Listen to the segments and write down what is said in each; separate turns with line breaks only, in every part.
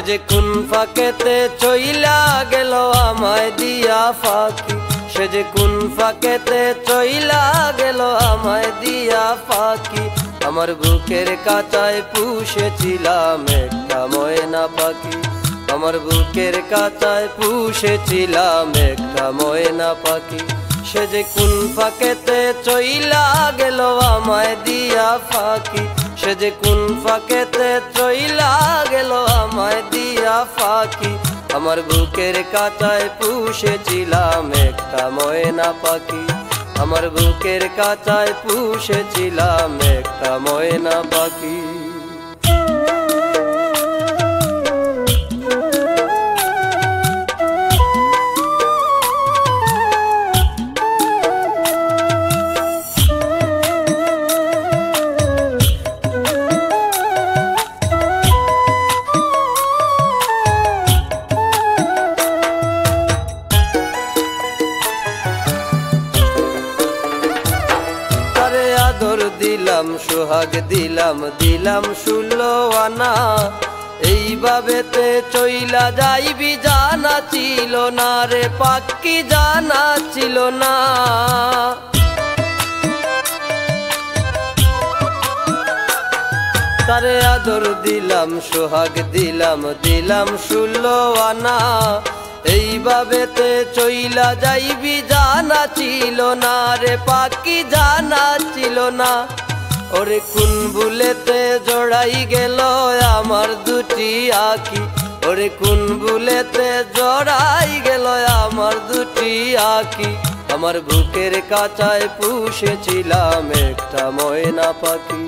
যে কোন ফাঁকেতে চইলা গেল আমায় দিয়া ফাঁকি, সে যে কোন ফাঁকেতে চইলা গেল আমায় দিয়া ফাঁকি। আমার বুকের কাঁচায় পুষেছিলাম একটা ময়না পাখি, আমার বুকের কাঁচায় পুষেছিলাম একটা ময়না পাখি। সে যে কোন ফাঁকেতে চইলা গেল আমায় দিয়া ফাঁকি, সে যে কোন ফাঁকেতে চইলা গেল আমায় দিয়া ফাঁকি। আমার বুকের কাঁচায় পুষেছিলাম একটা ময়না পাখি, আমার বুকের কাঁচায় পুষেছিলাম একটা ময়না পাখি। আদর দিলাম সোহাগ দিলাম, দিলাম 16 আনা, এইভাবেতে চইলা যাইবি জানা ছিল না রে পাখি, জানা ছিল না। তারে আদর দিলাম সোহাগ দিলাম, দিলাম 16 আনা, এইভাবেতে চইলা যাইবি জানা ছিল না রে পাখি, জানা ছিল না। ওরে কোন বুলেতে জড়াই গেল আমার দুটি আঁখি, ওরে কোন বুলেতে জড়াই গেল আমার দুটি আঁখি। আমার বুকের কাঁচায় পুষেছিলাম একটা ময়না পাখি,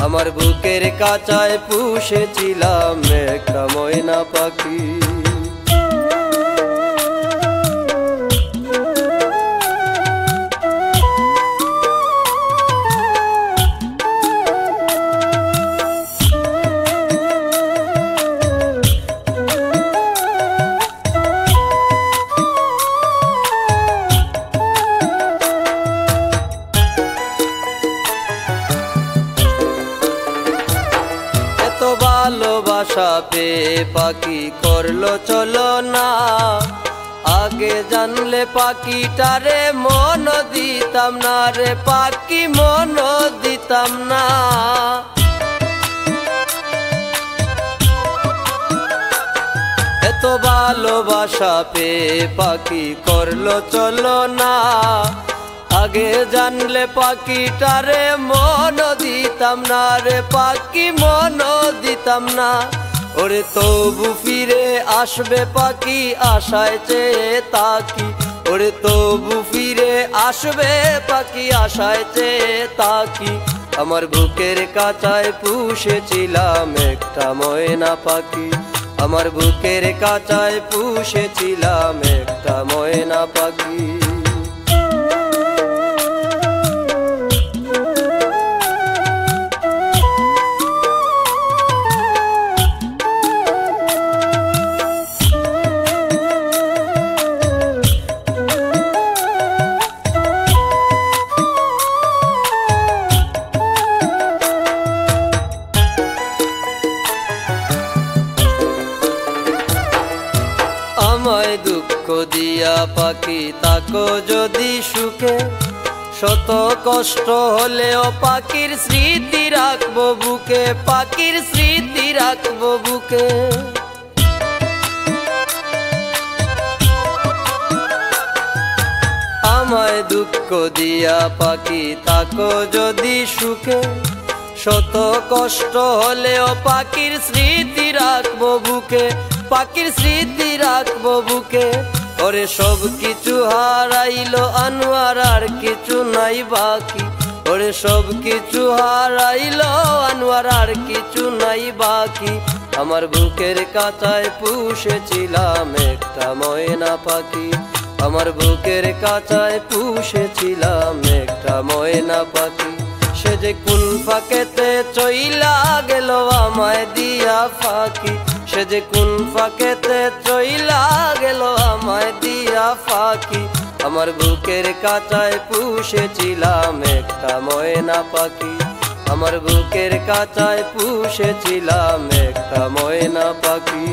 আমার বুকের কাঁচায় পুষেছিলাম একটা ময়না পাখি। ভালোবাসা পেয়ে পাখি করলো চলো না, আগে জানলে পাখিটারে মন দিতাম না রে পাখি, মন দিতাম না। এত ভালোবাসা পেয়ে পাখি করলো চলো না, আগে জানলে পাখিটারে মন দিতাম না রে পাখি, মন দিতাম না। ওরে তবু ফিরে আসবে পাখি আশায় চেয়ে তাকি, ওরে তবু ফিরে আসবে পাখি আশায় চেয়ে তাকি। আমার বুকের কাঁচায় পুষেছিলাম একটা ময়না পাখি, আমার বুকের কাঁচায় পুষেছিলাম একটা ময়না পাখি। আমায় দুঃখ দিয়া পাখি তাকো যদি সুখে, শত কষ্ট হলেও পাখির স্মৃতি রাখবো বুকে, পাখির স্মৃতি রাখবো বুকে। আমায় দুঃখ দিয়া পাখি তাকো যদি সুখে, শত কষ্ট হলেও পাখির স্মৃতি রাখবো বুকে, পাখির স্মৃতি রাখবো বুকে। ওরে সব কিছু হারাইলো আনোয়ার আর কিছু নাই বাকি, ওরে সব কিছু হারাইলো আনোয়ার আর কিছু নাই বাকি। আমার বুকের কাঁচায় পুষেছিলাম একটা ময়না পাখি, আমার বুকের কাঁচায় পুষেছিলাম একটা ময়না পাখি। সে যে কোন ফাঁকেতে চইলা গেল আমায় দিয়া ফাঁকি, সে যে কোন ফাঁকেতে চইলা গেল আমায় দিয়া ফাঁকি। আমার বুকের কাঁচায় পুষেছিলাম একটা ময়না পাখি, আমার বুকের কাঁচায় পুষেছিলাম একটা ময়না পাখি।